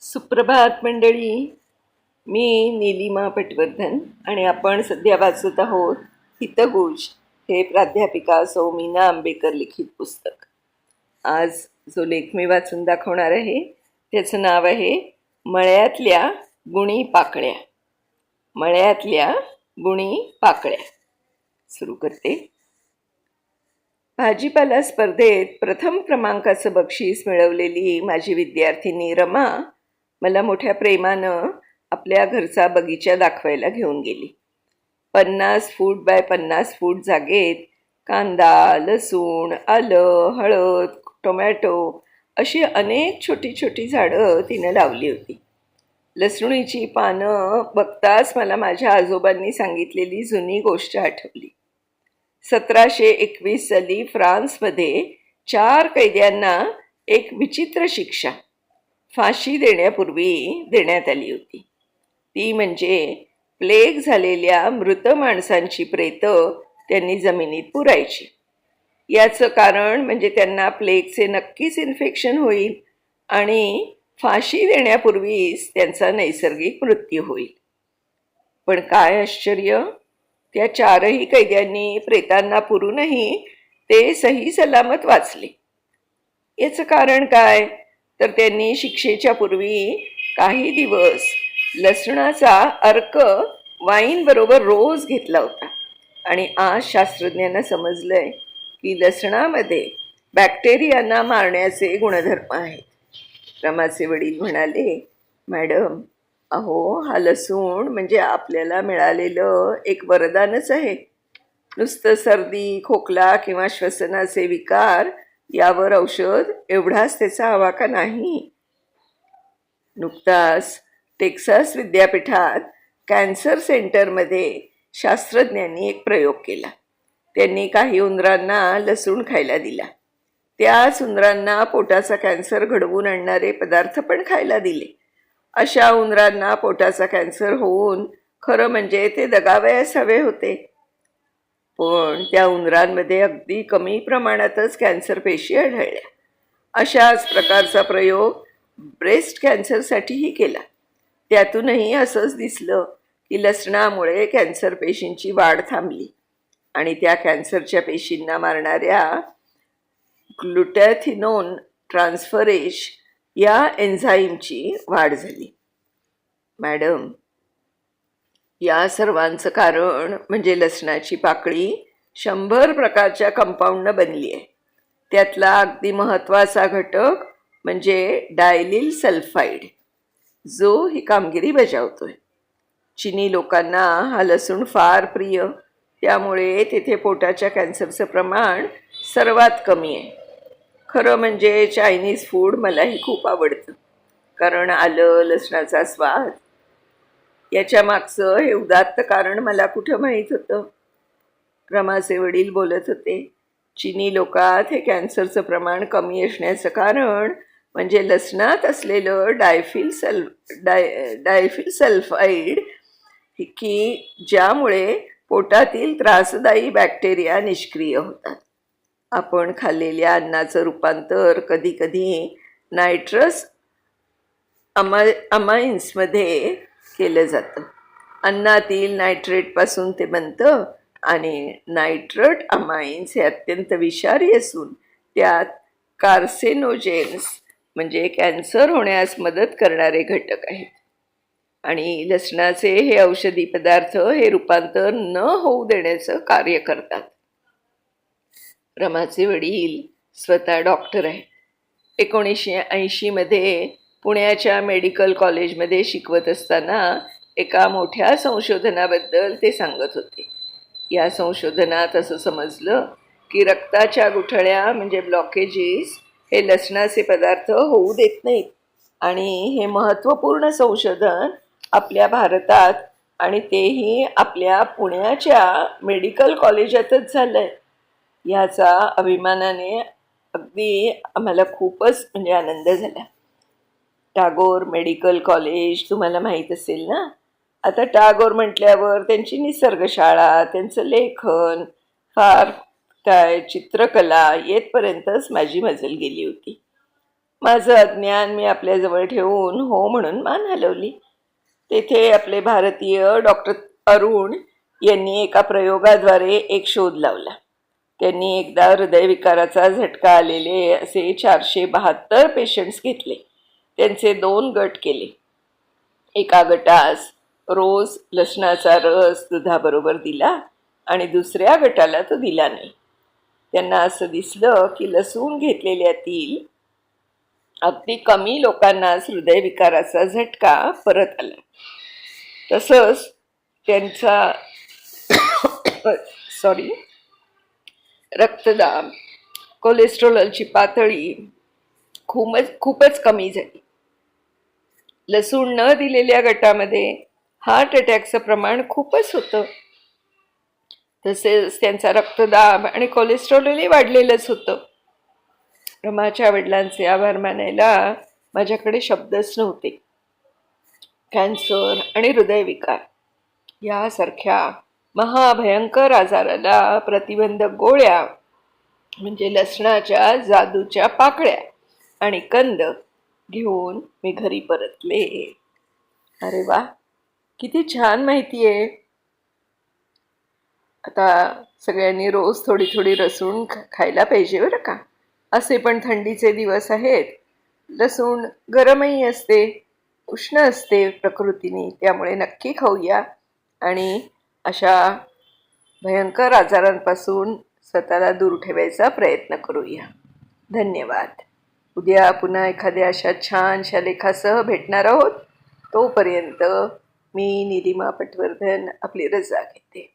सुप्रभात मंडळी. मी नीलिमा पटवर्धन आणि आपण सध्या वाचत आहोत हितगुज हे प्राध्यापिका सौ मीना आंबेकर लिखित पुस्तक. आज जो लेख मी वाचून दाखवणार आहे त्याचं नाव आहे मळ्यातल्या गुणी पाकळ्या. मळ्यातल्या गुणी पाकळ्या. सुरू करते. भाजीपाला स्पर्धेत प्रथम क्रमांकाचं बक्षीस मिळवलेली माझी विद्यार्थिनी रमा मला मोठ्या प्रेमानं आपल्या घरचा बगीचा दाखवायला घेऊन गेली. 50 फूट बाय 50 फूट जागेत कांदा, लसूण, आलं, हळद, टोमॅटो अशी अनेक छोटी छोटी झाडं तिनं लावली होती. लसणीची पानं बघताच मला माझ्या आजोबांनी सांगितलेली जुनी गोष्ट आठवली. 1721 साली फ्रान्समध्ये 4 कैद्यांना एक विचित्र शिक्षा फाशी देण्यापूर्वी देण्यात आली होती. ती म्हणजे प्लेग झालेल्या मृत माणसांची प्रेतं त्यांनी जमिनीत पुरायची. याचं कारण म्हणजे त्यांना प्लेगचे नक्कीच इन्फेक्शन होईल आणि फाशी देण्यापूर्वीच त्यांचा नैसर्गिक मृत्यू होईल. पण काय आश्चर्य, त्या 4ही कैद्यांनी प्रेतांना पुरूनही ते सही सलामत वाचले. याचं कारण काय, तर त्यांनी शिक्षेच्या पूर्वी काही दिवस लसणाचा अर्क वाईन बरोबर रोज घेतला होता. आणि आज शास्त्रज्ञांना समजलंय की लसणामध्ये बॅक्टेरियांना मारण्याचे गुणधर्म आहेत. रमाचे वडील म्हणाले, मॅडम, अहो, हा लसूण म्हणजे आपल्याला मिळालेलं एक वरदानच आहे. नुसतं सर्दी, खोकला किंवा श्वसनाचे विकार यावर औषध एवढाच त्याचा आवाका नाही. नुकताच टेक्सास विद्यापीठात कॅन्सर सेंटरमध्ये शास्त्रज्ञांनी एक प्रयोग केला. त्यांनी काही उंदरांना लसूण खायला दिला. त्याच उंदरांना पोटाचा कॅन्सर घडवून आणणारे पदार्थ पण खायला दिले. अशा उंदरांना पोटाचा कॅन्सर होऊन खरं म्हणजे ते दगावयास हवे होते. पण त्या उंदरांमध्ये अगदी कमी प्रमाणातच कॅन्सर पेशी आढळल्या. अशाच प्रकारचा प्रयोग ब्रेस्ट कॅन्सरसाठीही केला. त्यातूनही असंच दिसलं की लसणामुळे कॅन्सर पेशींची वाढ थांबली आणि त्या कॅन्सरच्या पेशींना मारणाऱ्या ग्लुटॅथिओन ट्रान्सफरेज या एन्झाईमची वाढ झाली. मॅडम, या सर्वांचं कारण म्हणजे लसणाची पाकळी 100 प्रकारच्या कंपाऊंडनं बनली आहे. त्यातला अगदी महत्त्वाचा घटक म्हणजे डायलिल सल्फाईड, जो ही कामगिरी बजावतोय. चिनी लोकांना हा लसूण फार प्रिय, त्यामुळे तेथे पोटाच्या कॅन्सरचं प्रमाण सर्वात कमी आहे. खरं म्हणजे चायनीज फूड मलाही खूप आवडतं, कारण आलं लसणाचा स्वाद. याच्या मागचं हे उदात्त कारण मला कुठं माहीत होतं. रमाचे वडील बोलत होते, चिनी लोकात हे कॅन्सरचं प्रमाण कमी असण्याचं कारण म्हणजे लसणात असलेलं डायफिल सल्फाईड की ज्यामुळे पोटातील त्रासदायी बॅक्टेरिया निष्क्रिय होतात. आपण खाल्लेल्या अन्नाचं रूपांतर कधीकधी नायट्रस अमाइन्समध्ये केलं जातं. अन्नातील नायट्रेटपासून ते बनतं आणि नायट्रेट अमाइन्स हे अत्यंत विषारी असून त्यात कार्सेनोजेन्स म्हणजे कॅन्सर होण्यास मदत करणारे घटक आहेत. आणि लसणाचे हे औषधी पदार्थ हे रूपांतर न होऊ देण्याचं कार्य करतात. रमाचे वडील स्वतः डॉक्टर आहे. 1980मध्ये पुण्याच्या मेडिकल कॉलेजमध्ये शिकवत असताना एका मोठ्या संशोधनाबद्दल ते सांगत होते. या संशोधनात असं समजलं की रक्ताच्या गुठळ्या म्हणजे ब्लॉकेजेस हे लसणाचे पदार्थ होऊ देत नाहीत. आणि हे महत्त्वपूर्ण संशोधन आपल्या भारतात आणि तेही आपल्या पुण्याच्या मेडिकल कॉलेजातच झालं आहे. ह्याचा अभिमानाने अगदी आम्हाला खूपच म्हणजे आनंद झाला. टागोर मेडिकल कॉलेज तुम्हाला माहीत असेल ना. आता टागोर म्हटल्यावर त्यांची निसर्गशाळा, त्यांचं लेखन, फार काय चित्रकला येतपर्यंतच माझी मजल गेली होती. माझं अज्ञान मी आपल्याजवळ ठेवून हो म्हणून मान हलवली. तेथे आपले भारतीय डॉक्टर अरुण यांनी एका प्रयोगाद्वारे एक शोध लावला. त्यांनी एकदा हृदयविकाराचा झटका आलेले असे 472 पेशंट्स घेतले. त्यांचे 2 गट केले. एका गटास रोज लसणाचा रस दुधाबरोबर दिला आणि दुसऱ्या गटाला तो दिला नाही. त्यांना असं दिसलं की लसूण घेतलेल्यातील अगदी कमी लोकांनाच हृदयविकाराचा झटका परत आला. तसंच त्यांचा रक्तदाब, कोलेस्ट्रॉलची पातळी खूपच कमी झाली. लसूण न दिलेल्या गटामध्ये हार्ट अटॅकचं प्रमाण खूपच होतं. तसेच त्यांचा रक्तदाब आणि कोलेस्ट्रॉलही वाढलेलंच होतं. रमाच्या वडिलांचे आभार मानायला माझ्याकडे शब्दच नव्हते. कॅन्सर आणि हृदयविकार यासारख्या महाभयंकर आजाराला प्रतिबंधक गोळ्या म्हणजे लसणाच्या जादूच्या पाकळ्या आणि कंद घेऊन मी घरी परतले. अरे वा, किती छान माहिती आहे. आता सगळ्यांनी रोज थोडी थोडी लसूण खायला पाहिजे बरं का. असे पण थंडीचे दिवस आहेत. लसूण गरमही असते, उष्ण असते प्रकृतीने, त्यामुळे नक्की खाऊया आणि अशा भयंकर आजारांपासून स्वतःला दूर ठेवायचा प्रयत्न करूया. धन्यवाद. उद्या पुन्हा एखाद्या अशा छानशा लेखासह भेटणार आहोत. तोपर्यंत मी निलिमा पटवर्धन आपली रजा घेते.